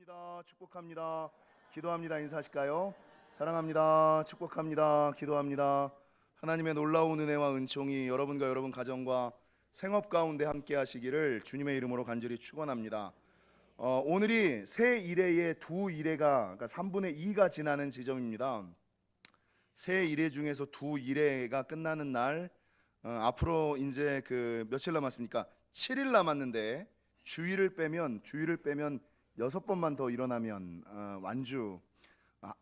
사랑합니다. 축복합니다. 기도합니다. 인사하실까요? 사랑합니다. 축복합니다. 기도합니다. 하나님의 놀라운 은혜와 은총이 여러분과 여러분 가정과 생업 가운데 함께 하시기를 주님의 이름으로 간절히 축원합니다. 오늘이 새 일회의 두 일회가 그러니까 3분의 2가 지나는 지점입니다. 새 일회 중에서 두 일회가 끝나는 날, 앞으로 이제 며칠 남았습니까? 7일 남았는데 주일을 빼면 6번만 더 일어나면 완주.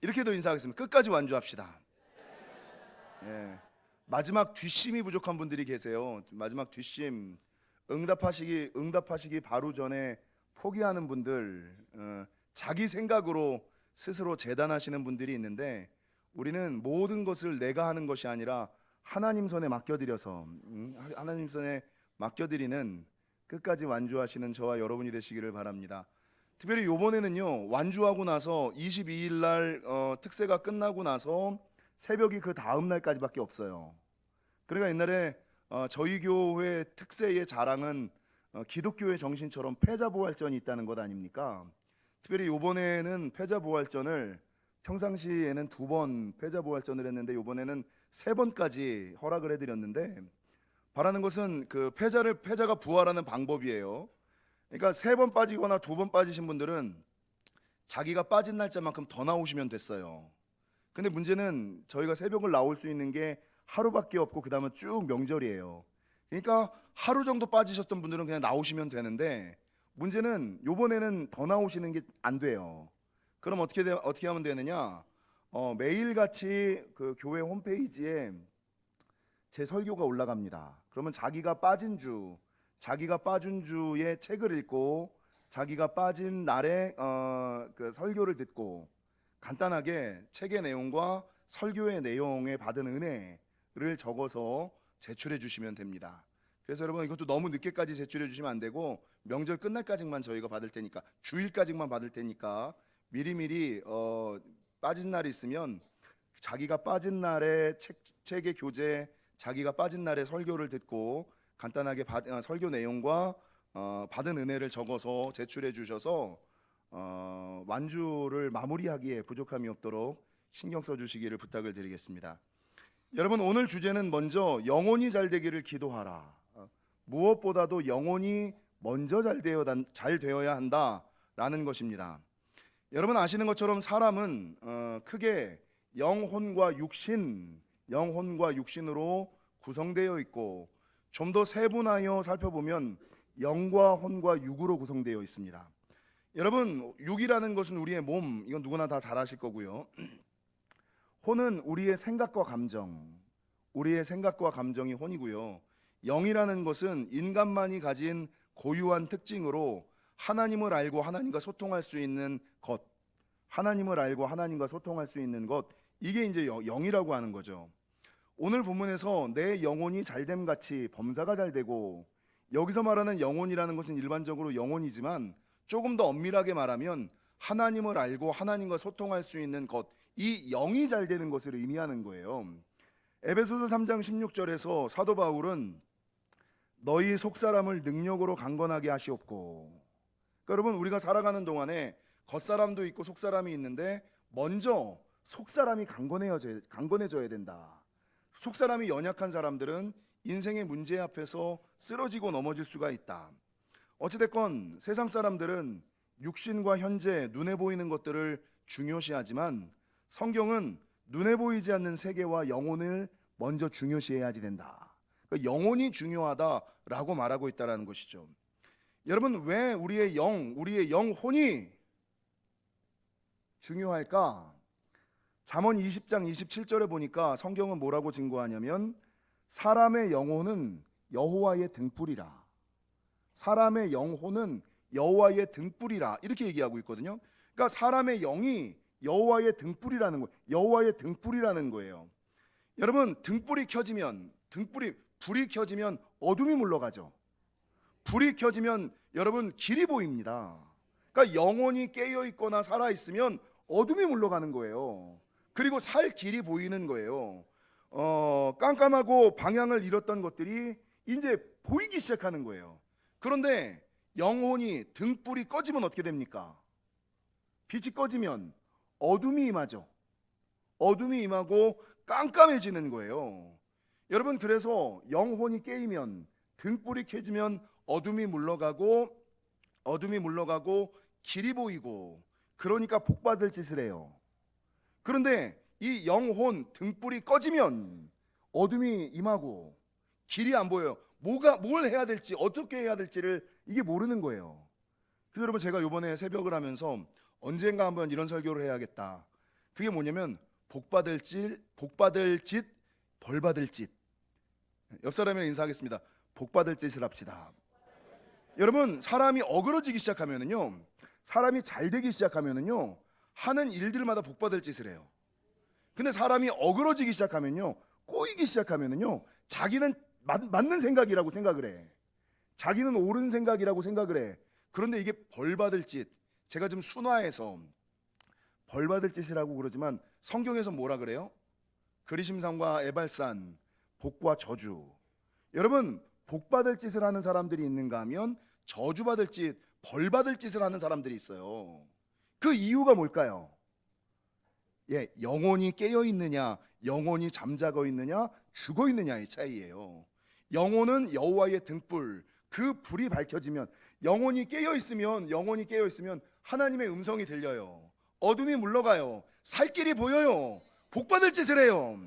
이렇게도 인사하겠습니다. 끝까지 완주합시다. 예. 마지막 뒷심이 부족한 분들이 계세요. 마지막 뒷심 응답하시기 바로 전에 포기하는 분들, 자기 생각으로 스스로 재단하시는 분들이 있는데, 우리는 모든 것을 내가 하는 것이 아니라 하나님 손에 맡겨드려서 하나님 손에 맡겨드리는 끝까지 완주하시는 저와 여러분이 되시기를 바랍니다. 특별히 이번에는요, 완주하고 나서 22일 날 특세가 끝나고 나서 새벽이 그 다음 날까지밖에 없어요. 그러니까 옛날에 저희 교회 특세의 자랑은 기독교의 정신처럼 패자부활전이 있다는 것 아닙니까? 특별히 이번에는 패자부활전을 평상시에는 2번 패자부활전을 했는데 이번에는 3번까지 허락을 해드렸는데, 바라는 것은 패자가 부활하는 방법이에요. 그러니까 3번 빠지거나 2번 빠지신 분들은 자기가 빠진 날짜만큼 더 나오시면 됐어요. 근데 문제는 저희가 새벽을 나올 수 있는 게 하루밖에 없고 그 다음은 쭉 명절이에요. 그러니까 하루 정도 빠지셨던 분들은 그냥 나오시면 되는데, 문제는 요번에는 더 나오시는 게 안 돼요. 그럼 어떻게 하면 되느냐? 매일같이 그 교회 홈페이지에 제 설교가 올라갑니다. 그러면 자기가 빠진 주의 책을 읽고 자기가 빠진 날에 그 설교를 듣고 간단하게 책의 내용과 설교의 내용에 받은 은혜를 적어서 제출해 주시면 됩니다. 그래서 여러분, 이것도 너무 늦게까지 제출해 주시면 안 되고 명절 끝날까지만 저희가 받을 테니까, 주일까지만 받을 테니까 미리미리 빠진 날이 있으면 자기가 빠진 날에 책의 교재, 자기가 빠진 날에 설교를 듣고 간단하게 설교 내용과 받은 은혜를 적어서 제출해 주셔서 완주를 마무리하기에 부족함이 없도록 신경 써 주시기를 부탁을 드리겠습니다. 여러분, 오늘 주제는 먼저 영혼이 잘 되기를 기도하라. 무엇보다도 영혼이 먼저 잘 되어야 한다라는 것입니다. 여러분 아시는 것처럼 사람은 크게 영혼과 육신으로 구성되어 있고, 좀 더 세분하여 살펴보면 영과 혼과 육으로 구성되어 있습니다. 여러분, 육이라는 것은 우리의 몸, 이건 누구나 다 잘 아실 거고요. 혼은 우리의 생각과 감정이 혼이고요. 영이라는 것은 인간만이 가진 고유한 특징으로 하나님을 알고 하나님과 소통할 수 있는 것, 이게 이제 영이라고 하는 거죠. 오늘 본문에서 내 영혼이 잘됨 같이 범사가 잘 되고, 여기서 말하는 영혼이라는 것은 일반적으로 영혼이지만 조금 더 엄밀하게 말하면 하나님을 알고 하나님과 소통할 수 있는 것, 이 영이 잘 되는 것을 의미하는 거예요. 에베소서 3장 16절에서 사도 바울은 너희 속사람을 능력으로 강건하게 하시옵고, 그러니까 여러분, 우리가 살아가는 동안에 겉사람도 있고 속사람이 있는데 먼저 속사람이 강건해져야 된다. 속사람이 연약한 사람들은 인생의 문제 앞에서 쓰러지고 넘어질 수가 있다. 어찌됐건 세상 사람들은 육신과 현재 눈에 보이는 것들을 중요시하지만 성경은 눈에 보이지 않는 세계와 영혼을 먼저 중요시해야지 된다. 그러니까 영혼이 중요하다라고 말하고 있다는 것이죠. 여러분, 왜 우리의 영혼이 중요할까? 잠언 20장 27절에 보니까 성경은 뭐라고 증거하냐면, 사람의 영혼은 여호와의 등불이라. 사람의 영혼은 여호와의 등불이라, 이렇게 얘기하고 있거든요. 그러니까 사람의 영이 여호와의 등불이라는 거예요. 여러분, 불이 켜지면 어둠이 물러가죠. 불이 켜지면 여러분 길이 보입니다. 그러니까 영혼이 깨어 있거나 살아 있으면 어둠이 물러가는 거예요. 그리고 살 길이 보이는 거예요. 깜깜하고 방향을 잃었던 것들이 이제 보이기 시작하는 거예요. 그런데 영혼이 등불이 꺼지면 어떻게 됩니까? 빛이 꺼지면 어둠이 임하죠. 어둠이 임하고 깜깜해지는 거예요. 여러분, 그래서 영혼이 깨이면, 등불이 켜지면 어둠이 물러가고 길이 보이고, 그러니까 복받을 짓을 해요. 그런데 이 영혼 등불이 꺼지면 어둠이 임하고 길이 안 보여요. 뭘 해야 될지, 어떻게 해야 될지를 이게 모르는 거예요. 그래서 여러분, 제가 이번에 새벽을 하면서 언젠가 한번 이런 설교를 해야겠다. 그게 뭐냐면 복받을 짓, 벌받을 짓. 옆 사람이랑 인사하겠습니다. 복받을 짓을 합시다. 여러분, 사람이 어그러지기 시작하면은요, 사람이 잘 되기 시작하면은요, 하는 일들마다 복받을 짓을 해요. 근데 사람이 어그러지기 시작하면요, 꼬이기 시작하면은요, 자기는 맞는 생각이라고 생각을 해. 자기는 옳은 생각이라고 생각을 해. 그런데 이게 벌받을 짓, 제가 좀 순화해서 벌받을 짓이라고 그러지만 성경에서 뭐라 그래요? 그리심산과 에발산, 복과 저주. 여러분, 복받을 짓을 하는 사람들이 있는가 하면 저주받을 짓, 벌받을 짓을 하는 사람들이 있어요. 그 이유가 뭘까요? 영혼이 깨어 있느냐, 영혼이 잠자고 있느냐, 죽어 있느냐의 차이예요. 영혼은 여호와의 등불, 그 불이 밝혀지면, 영혼이 깨어 있으면 하나님의 음성이 들려요. 어둠이 물러가요. 살 길이 보여요. 복받을 짓을 해요.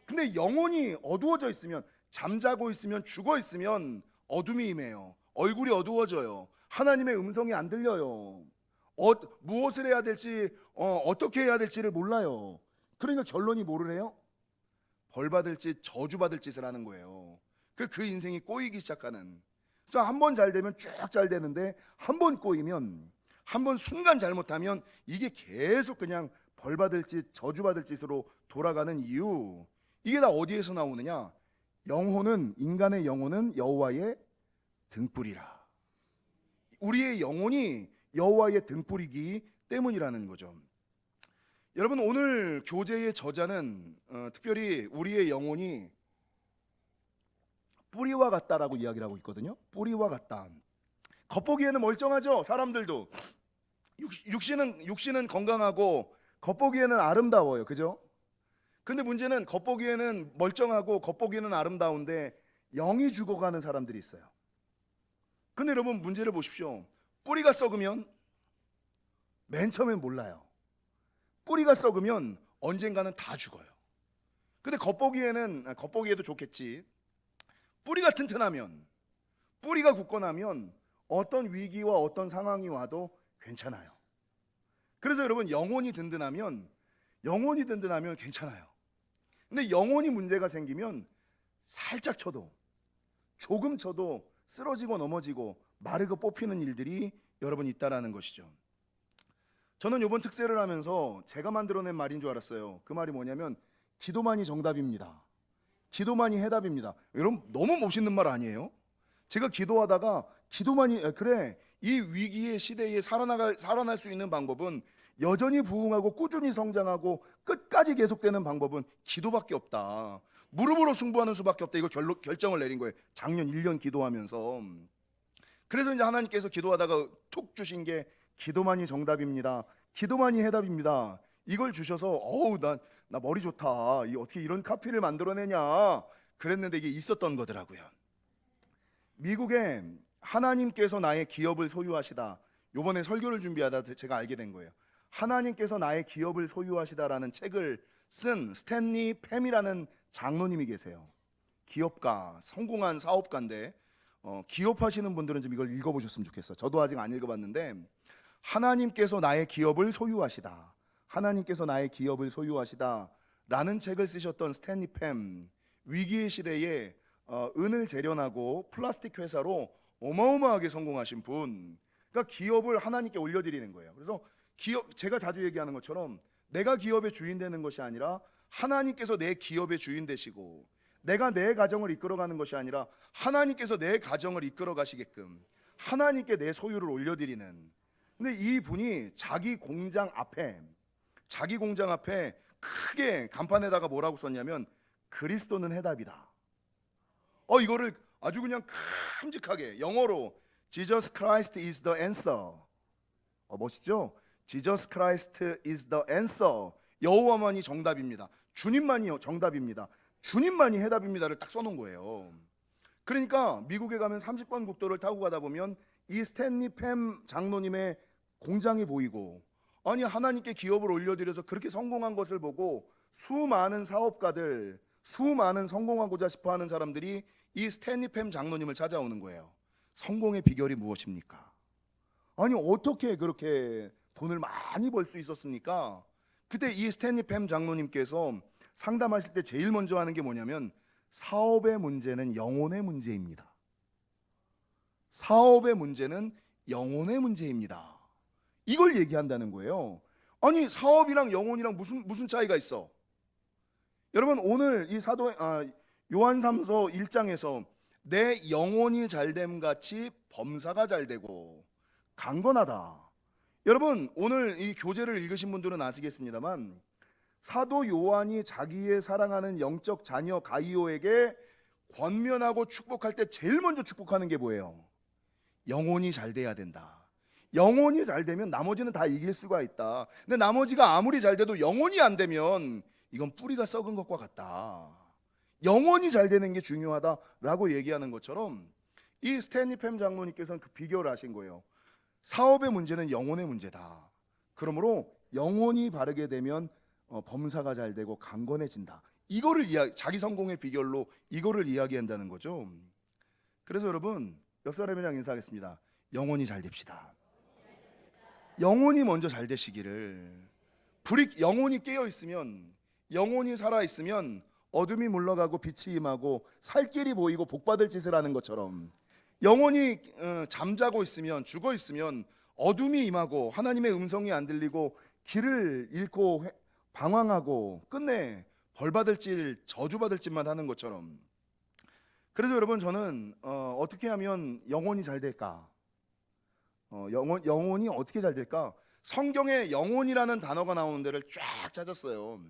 근데 영혼이 어두워져 있으면, 잠자고 있으면, 죽어 있으면 어둠이 임해요. 얼굴이 어두워져요. 하나님의 음성이 안 들려요. 무엇을 해야 될지, 어떻게 해야 될지를 몰라요. 그러니까 결론이 뭐를 해요? 벌받을 짓, 저주받을 짓을 하는 거예요. 그 인생이 꼬이기 시작하는. 그래서 한 번 잘 되면 쭉 잘 되는데, 한 번 꼬이면, 한 번 순간 잘못하면 이게 계속 그냥 벌받을 짓, 저주받을 짓으로 돌아가는 이유. 이게 다 어디에서 나오느냐? 인간의 영혼은 여호와의 등불이라. 우리의 영혼이 여호와의 등불이기 때문이라는 거죠. 여러분, 오늘 교재의 저자는 특별히 우리의 영혼이 뿌리와 같다라고 이야기를 하고 있거든요. 뿌리와 같다. 겉보기에는 멀쩡하죠. 사람들도 육신은 건강하고 겉보기에는 아름다워요. 그죠? 근데 문제는 겉보기에는 멀쩡하고 겉보기에는 아름다운데 영이 죽어가는 사람들이 있어요. 근데 여러분, 문제를 보십시오. 뿌리가 썩으면 맨 처음엔 몰라요. 뿌리가 썩으면 언젠가는 다 죽어요. 근데 겉보기에도 좋겠지. 뿌리가 튼튼하면, 뿌리가 굳건하면 어떤 위기와 어떤 상황이 와도 괜찮아요. 그래서 여러분, 영혼이 든든하면 괜찮아요. 근데 영혼이 문제가 생기면 살짝 쳐도, 조금 쳐도 쓰러지고 넘어지고 마르고 뽑히는 일들이 여러분 있다라는 것이죠. 저는 이번 특세를 하면서 제가 만들어낸 말인 줄 알았어요. 그 말이 뭐냐면 기도만이 정답입니다. 기도만이 해답입니다. 여러분, 너무 멋있는 말 아니에요? 제가 기도하다가 그래, 이 위기의 시대에 살아날 수 있는 방법은, 여전히 부흥하고 꾸준히 성장하고 끝까지 계속되는 방법은 기도밖에 없다. 무릎으로 승부하는 수밖에 없다. 이걸 결정을 내린 거예요. 작년 1년 기도하면서. 그래서 이제 하나님께서 기도하다가 툭 주신 게 기도만이 정답입니다. 기도만이 해답입니다. 이걸 주셔서 나 머리 좋다. 어떻게 이런 카피를 만들어내냐 그랬는데 이게 있었던 거더라고요. 미국에 하나님께서 나의 기업을 소유하시다. 요번에 설교를 준비하다 제가 알게 된 거예요. 하나님께서 나의 기업을 소유하시다라는 책을 쓴 스탠리 팸이라는 장로님이 계세요. 기업가, 성공한 사업가인데 기업하시는 분들은 좀 이걸 읽어보셨으면 좋겠어요. 저도 아직 안 읽어봤는데, 하나님께서 나의 기업을 소유하시다, 하나님께서 나의 기업을 소유하시다 라는 책을 쓰셨던 스탠리 팸, 위기의 시대에 은을 재련하고 플라스틱 회사로 어마어마하게 성공하신 분. 그러니까 기업을 하나님께 올려드리는 거예요. 그래서 제가 자주 얘기하는 것처럼 내가 기업의 주인 되는 것이 아니라 하나님께서 내 기업의 주인 되시고, 내가 내 가정을 이끌어가는 것이 아니라 하나님께서 내 가정을 이끌어 가시게끔 하나님께 내 소유를 올려드리는. 근데 이 분이 자기 공장 앞에 크게 간판에다가 뭐라고 썼냐면 그리스도는 해답이다. 이거를 아주 그냥 큼직하게 영어로 Jesus Christ is the answer. 멋있죠? Jesus Christ is the answer. 여호와만이 정답입니다. 주님만이 정답입니다. 주님만이 해답입니다를 딱 써놓은 거예요. 그러니까 미국에 가면 30번 국도를 타고 가다 보면 이 스탠리 팸 장로님의 공장이 보이고, 아니 하나님께 기업을 올려드려서 그렇게 성공한 것을 보고 수많은 사업가들, 수많은 성공하고자 싶어하는 사람들이 이 스탠리 팸 장로님을 찾아오는 거예요. 성공의 비결이 무엇입니까? 아니 어떻게 그렇게 돈을 많이 벌 수 있었습니까? 그때 이 스탠리 팸 장로님께서 상담하실 때 제일 먼저 하는 게 뭐냐면, 사업의 문제는 영혼의 문제입니다. 사업의 문제는 영혼의 문제입니다. 이걸 얘기한다는 거예요. 아니 사업이랑 영혼이랑 무슨 차이가 있어? 여러분 오늘 이 요한삼서 1장에서 내 영혼이 잘됨 같이 범사가 잘되고 강건하다. 여러분 오늘 이 교재를 읽으신 분들은 아시겠습니다만, 사도 요한이 자기의 사랑하는 영적 자녀 가이오에게 권면하고 축복할 때 제일 먼저 축복하는 게 뭐예요? 영혼이 잘 돼야 된다. 영혼이 잘 되면 나머지는 다 이길 수가 있다. 근데 나머지가 아무리 잘 돼도 영혼이 안 되면 이건 뿌리가 썩은 것과 같다. 영혼이 잘 되는 게 중요하다라고 얘기하는 것처럼 이 스탠리 팸 장로님께서는 그 비교를 하신 거예요. 사업의 문제는 영혼의 문제다. 그러므로 영혼이 바르게 되면 범사가 잘 되고 강건해진다. 이거를 자기 성공의 비결로 이거를 이야기한다는 거죠. 그래서 여러분 옆 사람이랑 인사하겠습니다. 영혼이 잘 됩시다. 영혼이 먼저 잘 되시기를. 영혼이 깨어 있으면, 영혼이 살아 있으면 어둠이 물러가고 빛이 임하고 살 길이 보이고 복 받을 짓을 하는 것처럼, 영혼이 잠자고 있으면, 죽어 있으면 어둠이 임하고 하나님의 음성이 안 들리고 길을 잃고 방황하고 끝내 벌 받을 짓, 저주 받을 짓만 하는 것처럼. 그래서 여러분 저는 어떻게 하면 영혼이 잘 될까? 영혼이 어떻게 잘 될까? 성경에 영혼이라는 단어가 나오는 데를 쫙 찾았어요.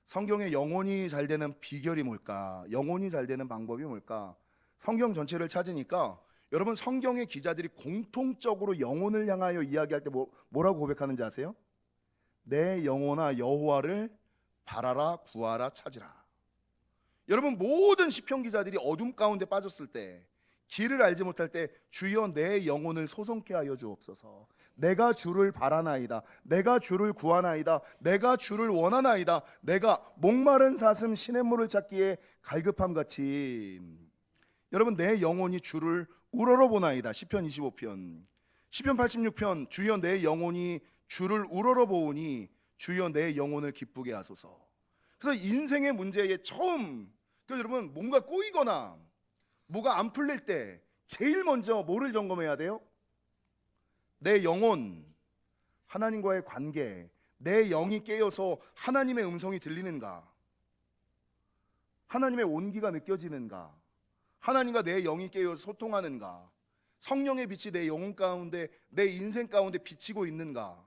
성경에 영혼이 잘 되는 비결이 뭘까? 영혼이 잘 되는 방법이 뭘까? 성경 전체를 찾으니까 여러분 성경의 기자들이 공통적으로 영혼을 향하여 이야기할 때 뭐라고 고백하는지 아세요? 내 영혼아 여호와를 바라라, 구하라, 찾으라. 여러분 모든 시편 기자들이 어둠 가운데 빠졌을 때, 길을 알지 못할 때 주여 내 영혼을 소송케 하여 주옵소서. 내가 주를 바라나이다. 내가 주를 구하나이다. 내가 주를 원하나이다. 내가 목마른 사슴 시냇물을 찾기에 갈급함 같이. 여러분 내 영혼이 주를 우러러보나이다. 시편 25편. 시편 86편 주여 내 영혼이 주를 우러러보오니 주여 내 영혼을 기쁘게 하소서. 그래서 인생의 문제에 처음, 여러분 뭔가 꼬이거나 뭐가 안 풀릴 때 제일 먼저 뭐를 점검해야 돼요? 내 영혼, 하나님과의 관계, 내 영이 깨어서 하나님의 음성이 들리는가? 하나님의 온기가 느껴지는가? 하나님과 내 영이 깨어서 소통하는가? 성령의 빛이 내 영혼 가운데, 내 인생 가운데 비치고 있는가?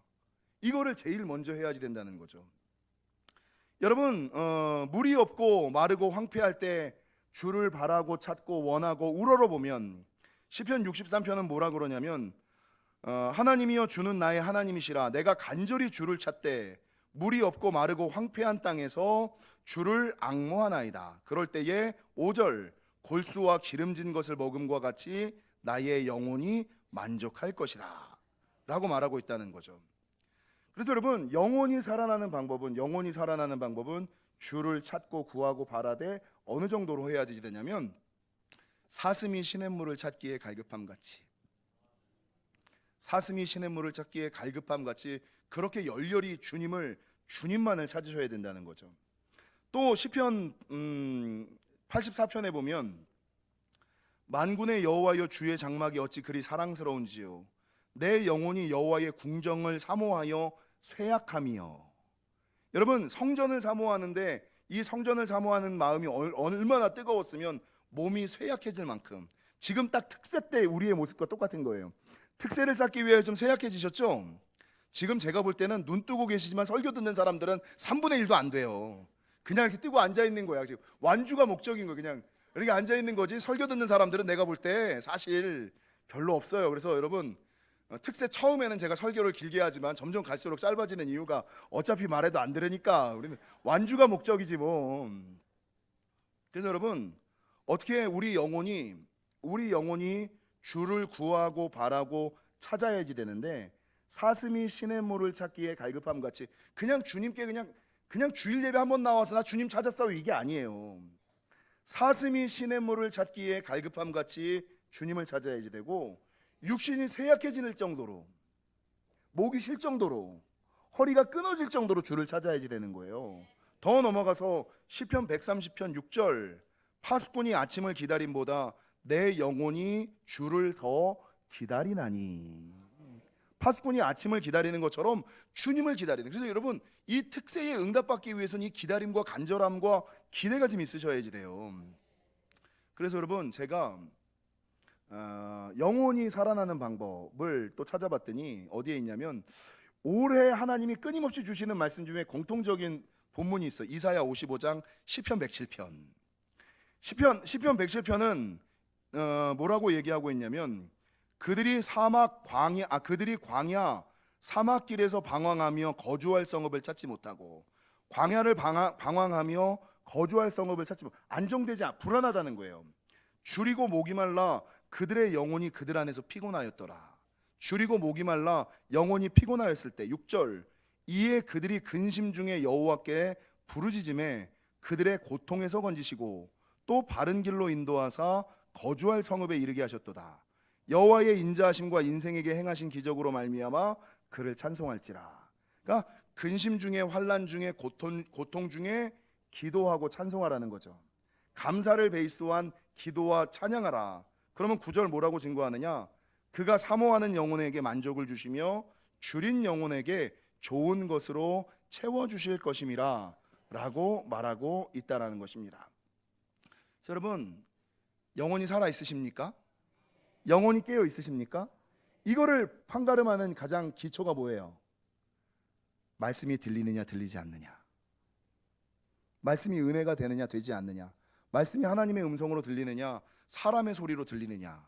이거를 제일 먼저 해야지 된다는 거죠. 여러분 물이 없고 마르고 황폐할 때 주를 바라고 찾고 원하고 우러러보면, 시편 63편은 뭐라 그러냐면 하나님이여 주는 나의 하나님이시라. 내가 간절히 주를 찾되 물이 없고 마르고 황폐한 땅에서 주를 앙모하나이다. 그럴 때에 5절 골수와 기름진 것을 먹음과 같이 나의 영혼이 만족할 것이라 라고 말하고 있다는 거죠. 그래서 여러분 영혼이 살아나는 방법은 주를 찾고 구하고 바라되 어느 정도로 해야 되냐면, 사슴이 시냇물을 찾기에 갈급함 같이, 사슴이 시냇물을 찾기에 갈급함 같이 그렇게 열렬히 주님만을 찾으셔야 된다는 거죠. 또 시편 84편에 보면 만군의 여호와여 주의 장막이 어찌 그리 사랑스러운지요 내 영혼이 여호와의 궁정을 사모하여 쇠약함이요. 여러분 성전을 사모하는데 이 성전을 사모하는 마음이 얼마나 뜨거웠으면 몸이 쇠약해질 만큼, 지금 딱 특세 때 우리의 모습과 똑같은 거예요. 특세를 쌓기 위해 좀 쇠약해지셨죠? 지금 제가 볼 때는 눈 뜨고 계시지만 설교 듣는 사람들은 3분의 1도 안 돼요. 그냥 이렇게 뜨고 앉아 있는 거야. 지금 완주가 목적인 거예요. 그냥 이렇게 앉아 있는 거지. 설교 듣는 사람들은 내가 볼 때 사실 별로 없어요. 그래서 여러분 특세 처음에는 제가 설교를 길게 하지만 점점 갈수록 짧아지는 이유가 어차피 말해도 안 들으니까 우리는 완주가 목적이지 뭐. 그래서 여러분 어떻게 우리 영혼이 주를 구하고 바라고 찾아야지 되는데 사슴이 시냇물을 찾기에 갈급함 같이 그냥 주님께 그냥 주일 예배 한번 나와서 나 주님 찾았어 이게 아니에요. 사슴이 시냇물을 찾기에 갈급함 같이 주님을 찾아야지 되고 육신이 쇠약해질 정도로 목이 쉴 정도로 허리가 끊어질 정도로 주를 찾아야지 되는 거예요. 더 넘어가서 시편 130편 6절 파수꾼이 아침을 기다림보다 내 영혼이 주를 더 기다리나니. 파수꾼이 아침을 기다리는 것처럼 주님을 기다리는. 그래서 여러분 이 특세에 응답받기 위해서는 이 기다림과 간절함과 기대가 좀 있으셔야지 돼요. 그래서 여러분 제가 영혼이 살아나는 방법을 또 찾아봤더니 어디에 있냐면 올해 하나님이 끊임없이 주시는 말씀 중에 공통적인 본문이 있어요. 이사야 55장 시편 107편. 시편 107편은 뭐라고 얘기하고 있냐면 그들이 광야 사막길에서 방황하며 거주할 성읍을 찾지 못하고 광야를 방황하며 거주할 성읍을 찾지 못 안정되지 불안하다는 거예요. 줄이고 목이 말라 그들의 영혼이 그들 안에서 피곤하였더라. 줄이고 목이 말라 영혼이 피곤하였을 때 6절 이에 그들이 근심 중에 여호와께 부르짖음에 그들의 고통에서 건지시고 또 바른 길로 인도하사 거주할 성읍에 이르게 하셨도다. 여호와의 인자하심과 인생에게 행하신 기적으로 말미암아 그를 찬송할지라. 그러니까 근심 중에 환난 중에 고통 중에 기도하고 찬송하라는 거죠. 감사를 베이스로 한 기도와 찬양하라. 그러면 9절 뭐라고 증거하느냐? 그가 사모하는 영혼에게 만족을 주시며 줄인 영혼에게 좋은 것으로 채워주실 것임이라 라고 말하고 있다라는 것입니다. 자, 여러분 영혼이 살아 있으십니까? 영혼이 깨어 있으십니까? 이거를 판가름하는 가장 기초가 뭐예요? 말씀이 들리느냐 들리지 않느냐, 말씀이 은혜가 되느냐 되지 않느냐, 말씀이 하나님의 음성으로 들리느냐 사람의 소리로 들리느냐,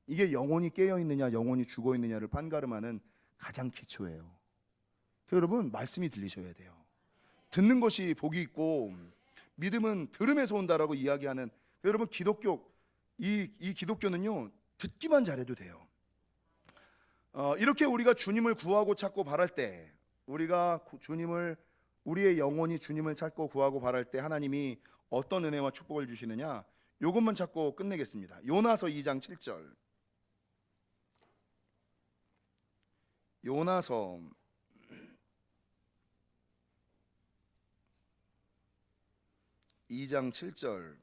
이게 영혼이 깨어 있느냐 영혼이 죽어 있느냐를 판가름하는 가장 기초예요. 여러분 말씀이 들리셔야 돼요. 듣는 것이 복이 있고 믿음은 들음에서 온다라고 이야기하는 여러분 기독교 이 기독교는요 듣기만 잘해도 돼요. 이렇게 우리가 주님을 구하고 찾고 바랄 때 우리의 영혼이 주님을 찾고 구하고 바랄 때 하나님이 어떤 은혜와 축복을 주시느냐 이것만 찾고 끝내겠습니다. 요나서 2장 7절. 요나서 2장 7절.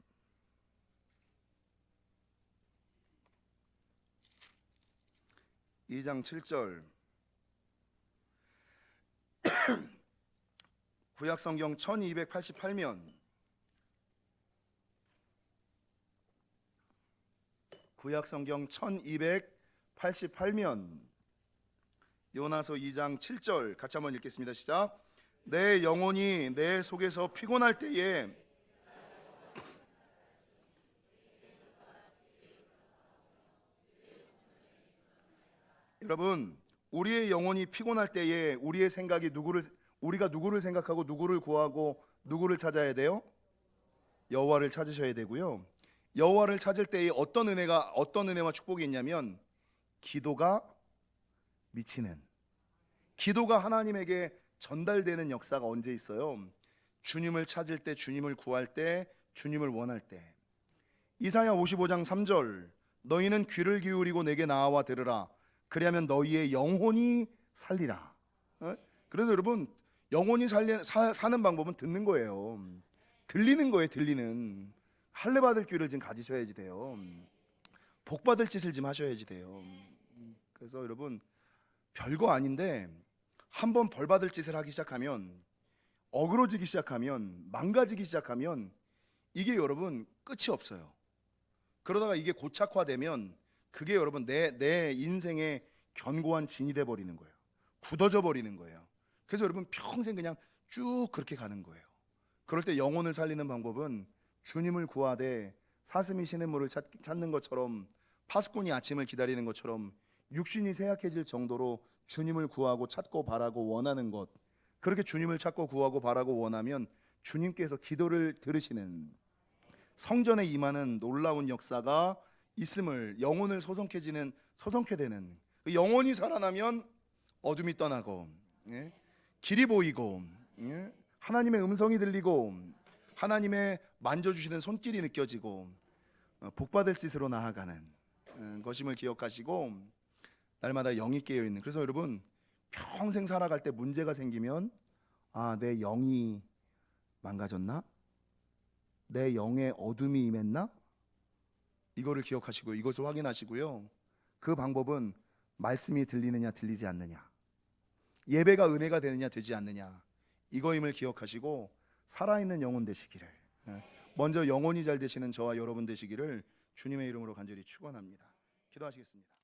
구약성경 1288면 구약성경 1288면 요나서 2장 7절 같이 한번 읽겠습니다. 시작. 내 영혼이 내 속에서 피곤할 때에 여러분 우리의 영혼이 피곤할 때에 우리의 생각이 우리가 누구를 생각하고 누구를 구하고 누구를 찾아야 돼요? 여호와를 찾으셔야 되고요. 여호와를 찾을 때에 어떤 은혜와 축복이 있냐면 기도가 미치는, 기도가 하나님에게 전달되는 역사가 언제 있어요? 주님을 찾을 때, 주님을 구할 때, 주님을 원할 때. 이사야 55장 3절 너희는 귀를 기울이고 내게 나와 들으라. 그리하면 너희의 영혼이 살리라. 그래서 여러분 영혼이 사는 방법은 듣는 거예요. 들리는 거예요. 들리는. 할례 받을 귀를 좀 가지셔야지 돼요. 복 받을 짓을 좀 하셔야지 돼요. 그래서 여러분 별거 아닌데 한번 벌 받을 짓을 하기 시작하면, 어그러지기 시작하면, 망가지기 시작하면 이게 여러분 끝이 없어요. 그러다가 이게 고착화되면 그게 여러분 내 인생의 견고한 진이 돼 버리는 거예요. 굳어져 버리는 거예요. 그래서 여러분 평생 그냥 쭉 그렇게 가는 거예요. 그럴 때 영혼을 살리는 방법은 주님을 구하되 사슴이 시냇물을 찾는 것처럼, 파수꾼이 아침을 기다리는 것처럼 육신이 쇠약해질 정도로 주님을 구하고 찾고 바라고 원하는 것, 그렇게 주님을 찾고 구하고 바라고 원하면 주님께서 기도를 들으시는, 성전에 임하는 놀라운 역사가 있음을, 영혼을 소성케 되는, 영혼이 살아나면 어둠이 떠나고, 예? 길이 보이고, 예? 하나님의 음성이 들리고, 하나님의 만져주시는 손길이 느껴지고, 복받을 짓으로 나아가는 것임을 기억하시고 날마다 영이 깨어 있는. 그래서 여러분, 평생 살아갈 때 문제가 생기면, 아, 내 영이 망가졌나? 내 영의 어둠이 임했나? 이거를 기억하시고 이것을 확인하시고요. 그 방법은 말씀이 들리느냐 들리지 않느냐, 예배가 은혜가 되느냐 되지 않느냐, 이거임을 기억하시고 살아있는 영혼 되시기를, 먼저 영혼이 잘 되시는 저와 여러분 되시기를 주님의 이름으로 간절히 축원합니다. 기도하시겠습니다.